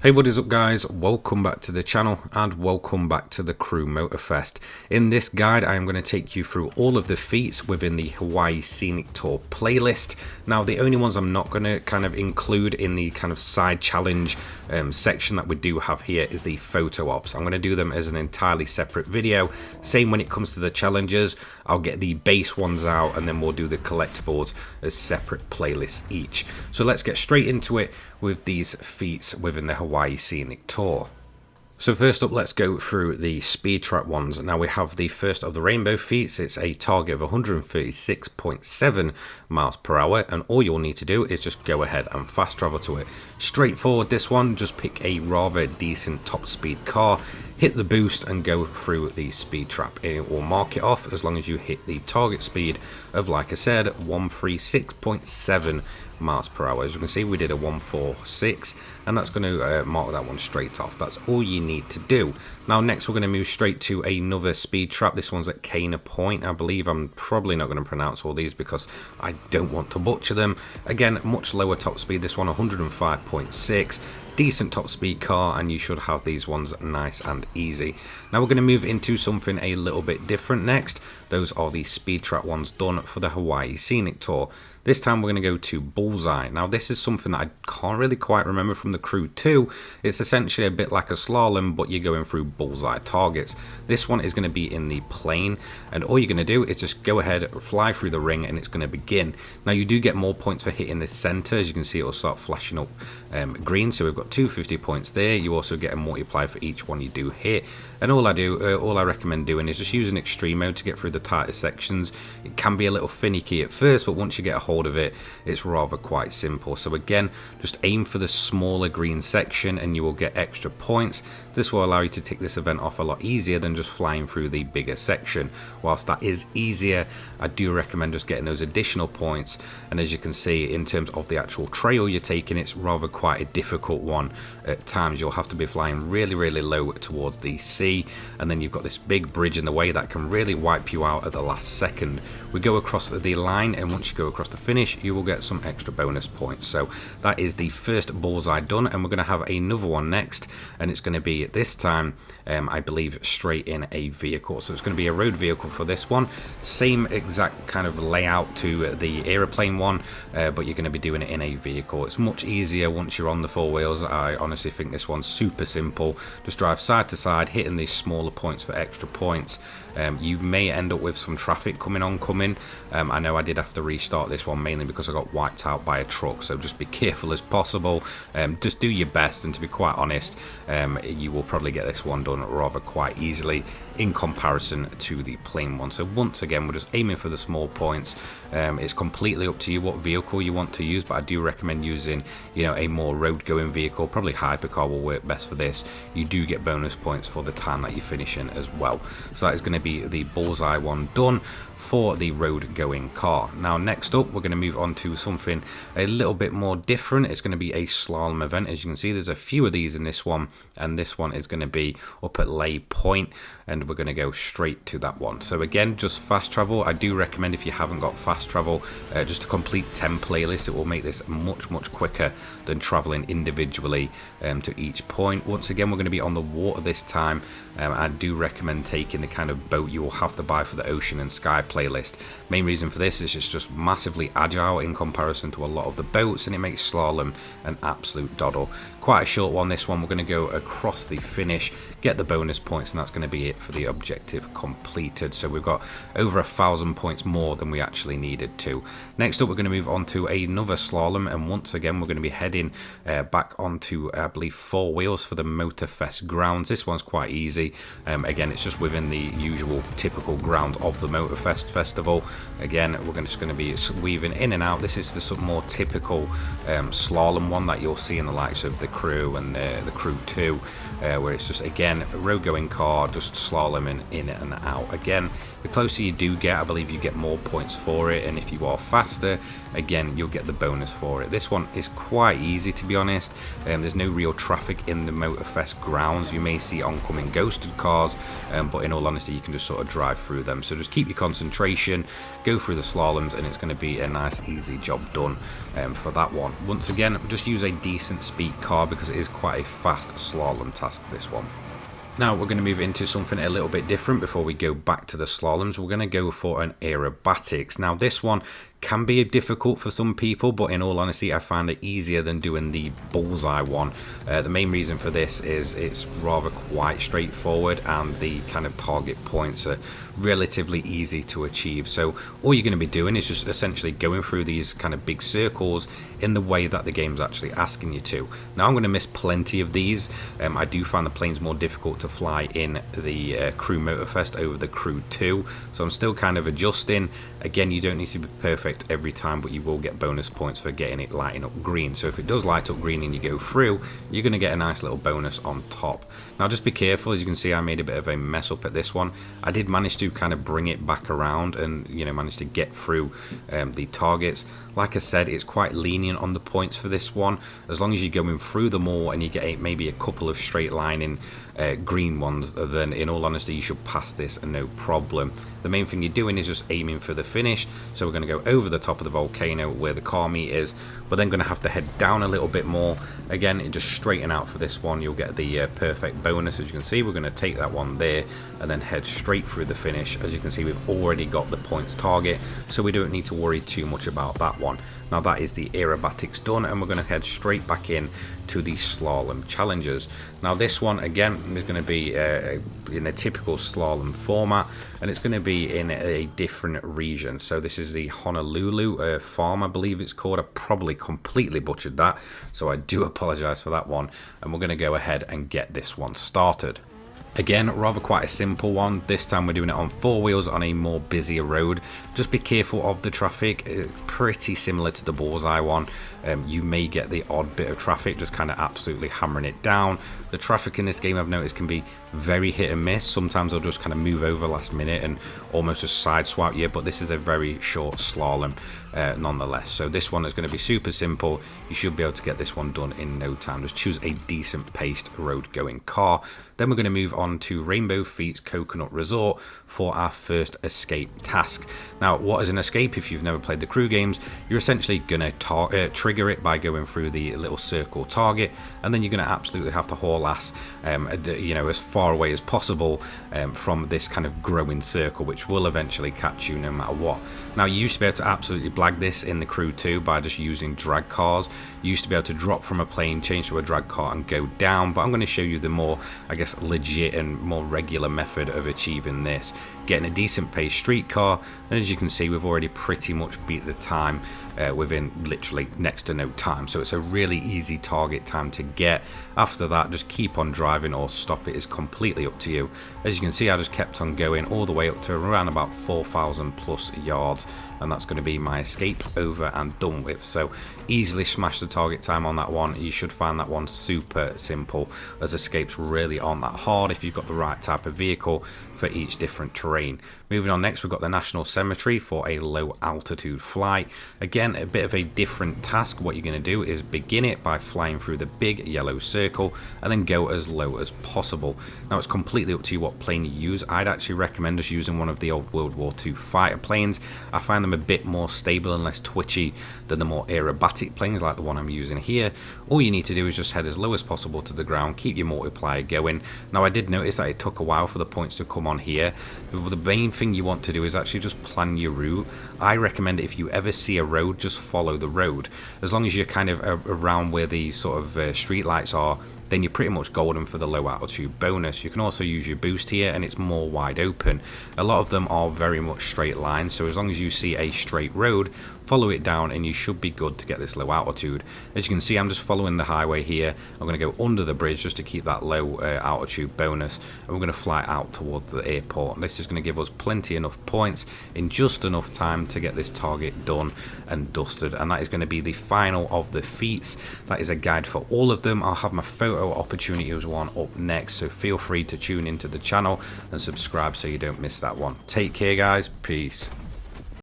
Hey, what is up guys, welcome back to the channel and welcome back to the Crew Motorfest. In this guide I am going to take you through all of the feats within the Hawaii Scenic Tour playlist. Now the only ones I'm not going to kind of include in the kind of side challenge section that we do have here is the photo ops. I'm going to do them as an entirely separate video. Same when it comes to the challenges, I'll get the base ones out and then we'll do the collectibles as separate playlists each. So let's get straight into it with these feats within the Hawaii Scenic Tour. So first up, let's go through the speed trap ones. Now we have the first of the rainbow feats. It's a target of 136.7 miles per hour, and all you'll need to do is just go ahead and fast travel to it. Straightforward this one, just pick a rather decent top speed car, hit the boost and go through the speed trap, and it will mark it off as long as you hit the target speed of, like I said, 136.7 miles per hour. As you can see, we did a 146 and that's going to mark that one straight off. That's all you need to do. Now next we're going to move straight to another speed trap. This one's at Cana Point, I believe. I'm probably not going to pronounce all these because I don't want to butcher them. Again, much lower top speed, this one 105.6. Decent top speed car, and you should have these ones nice and easy. Now we're going to move into something a little bit different next. Those are the speed trap ones done for the Hawaii Scenic Tour. This time we're going to go to Bullseye. Now this is something that I can't really quite remember from the Crew 2. It's essentially a bit like a slalom, but you're going through bullseye targets. This one is going to be in the plane, and all you're going to do is just go ahead, fly through the ring, and it's going to begin. Now you do get more points for hitting the center. As you can see, it will start flashing up green, so we've got 250 points there. You also get a multiplier for each one you do hit, and all I recommend doing is just using extreme mode to get through the tighter sections. It can be a little finicky at first, but once you get a hold of it, it's rather quite simple. So again, just aim for the smaller green section and you will get extra points. This will allow you to tick this event off a lot easier than just flying through the bigger section. Whilst that is easier, I do recommend just getting those additional points. And as you can see, in terms of the actual trail you're taking, it's rather quite a difficult one. At times you'll have to be flying really low towards the sea, and then you've got this big bridge in the way that can really wipe you out at the last second. We go across the line, and once you go across the finish, you will get some extra bonus points. So that is the first bullseye done, and we're going to have another one next, and it's going to be this time I believe straight in a vehicle. So it's going to be a road vehicle for this one. Same exact kind of layout to the aeroplane one, but you're going to be doing it in a vehicle. It's much easier once you're on the four wheels. I honestly think this one's super simple. Just drive side to side, hitting these smaller points for extra points. You may end up with some traffic coming oncoming. I know I did have to restart this one mainly because I got wiped out by a truck, so just be careful as possible. Just do your best, and to be quite honest, you will probably get this one done rather quite easily in comparison to the plain one. So once again, we're just aiming for the small points. It's completely up to you what vehicle you want to use, but I do recommend using, a more road going vehicle. Probably hypercar will work best for this. You do get bonus points for the time that you finish in as well. So that is going to be the bullseye one done for the road going car. Now next up, we're going to move on to something a little bit more different. It's going to be a slalom event. As you can see, there's a few of these in this one, and this one is going to be up at Lay Point, and we're going to go straight to that one. So again, just fast travel. I do recommend, if you haven't got fast travel, just to complete 10 playlists. It will make this much quicker than traveling individually to each point. Once again, we're going to be on the water this time. I do recommend taking the kind of boat you will have to buy for the ocean and sky playlist. Main reason for this is it's just massively agile in comparison to a lot of the boats, and it makes slalom an absolute doddle. Quite a short one, this one. We're going to go across the finish, get the bonus points, and that's going to be it for the objective completed. So we've got over 1,000 points more than we actually needed to. Next up, we're going to move on to another slalom, and once again we're going to be heading back onto, I believe, four wheels for the Motorfest grounds. This one's quite easy. Again, it's just within the usual typical grounds of the Motorfest festival. Again, we're just going to be weaving in and out. This is the sort of more typical slalom one that you'll see in the likes of the Crew and the Crew 2, where it's just, again, a road going car, just slaloming in and out. Again, the closer you do get, I believe you get more points for it, and if you are faster, again, you'll get the bonus for it. This one is quite easy, to be honest. There's no real traffic in the Motorfest grounds. You may see oncoming ghosted cars, but in all honesty, you can just sort of drive through them. So just keep your concentration concentration, go through the slaloms, and it's going to be a nice easy job done for that one. Once again, just use a decent speed car because it is quite a fast slalom task, this one. Now we're going to move into something a little bit different before we go back to the slaloms. We're going to go for an aerobatics. Now this one can be difficult for some people, but in all honesty I find it easier than doing the bullseye one. The main reason for this is it's rather quite straightforward, and the kind of target points are relatively easy to achieve. So all you're going to be doing is just essentially going through these kind of big circles in the way that the game's actually asking you to. Now I'm going to miss plenty of these. I do find the planes more difficult to fly in the Crew Motorfest over the Crew 2, so I'm still kind of adjusting. Again, you don't need to be perfect every time, but you will get bonus points for getting it lighting up green. So if it does light up green and you go through, you're going to get a nice little bonus on top. Now just be careful. As you can see, I made a bit of a mess up at this one. I did manage to kind of bring it back around and, you know, manage to get through the targets. Like I said, it's quite lenient on the points for this one. As long as you're going through them all and you get maybe a couple of straight lining green ones, then in all honesty you should pass this no problem. The main thing you're doing is just aiming for the finish. So we're going to go over the top of the volcano where the car meet is. We're then going to have to head down a little bit more. Again, it just straighten out for this one. You'll get the perfect bonus. As you can see, we're going to take that one there and then head straight through the finish. As you can see, we've already got the points target, so we don't need to worry too much about that one. Now that is the aerobatics done, and we're going to head straight back in to the slalom challenges. Now this one again is going to be in a typical slalom format, and it's going to be in a different region. So this is the Honolulu farm, I believe it's called. I probably completely butchered that, so I do apologize for that one, and we're going to go ahead and get this one started. Again, rather quite a simple one. This time we're doing it on 4 wheels on a more busier road. Just be careful of the traffic. Pretty similar to the bullseye one. You may get the odd bit of traffic, just kind of absolutely hammering it down. The traffic in this game, I've noticed, can be very hit and miss. Sometimes they'll just kind of move over last minute and almost just side swap you, but this is a very short slalom nonetheless. So this one is going to be super simple. You should be able to get this one done in no time. Just choose a decent paced road going car. Then we're going to move on to Rainbow Feats Coconut Resort for our first escape task. Now, what is an escape? If you've never played the Crew games, you're essentially going to trigger it by going through the little circle target, and then you're going to absolutely have to haul ass, you know, as far away as possible from this kind of growing circle, which will eventually catch you no matter what. Now, you used to be able to absolutely blag this in the Crew 2 by just using drag cars. You used to be able to drop from a plane, change to a drag car, and go down, but I'm going to show you the more, I guess, legit and more regular method of achieving this. Getting a decent paced street car, and as you can see, we've already pretty much beat the time within literally next to no time. So it's a really easy target time to get. After that, just keep on driving or stop. It is completely up to you. As you can see, I just kept on going all the way up to around about 4,000 plus yards, and that's going to be my escape over and done with. So easily smash the target time on that one. You should find that one super simple, as escapes really aren't that hard if you've got the right type of vehicle for each different terrain. Moving on, next we've got the National Cemetery for a low altitude flight. Again, a bit of a different task. What you're going to do is begin it by flying through the big yellow circle and then go as low as possible. Now it's completely up to you what plane you use. I'd actually recommend us using one of the old World War II fighter planes. I find them a bit more stable and less twitchy than the more aerobatic planes like the one I'm using here. All you need to do is just head as low as possible to the ground, keep your multiplier going. Now I did notice that it took a while for the points to come on here. The main thing you want to do is actually just plan your route. I recommend if you ever see a road, just follow the road. As long as you're kind of around where the sort of street lights are, then you're pretty much golden for the low altitude bonus. You can also use your boost here, and it's more wide open. A lot of them are very much straight lines, so as long as you see a straight road, follow it down and you should be good to get this low altitude. As you can see, I'm just following the highway here. I'm going to go under the bridge just to keep that low altitude bonus, and we're going to fly out towards the airport. This is going to give us plenty enough points in just enough time to get this target done and dusted, and that is going to be the final of the feats. That is a guide for all of them. I'll have my photo opportunities one up next, so feel free to tune into the channel and subscribe so you don't miss that one. Take care guys, peace.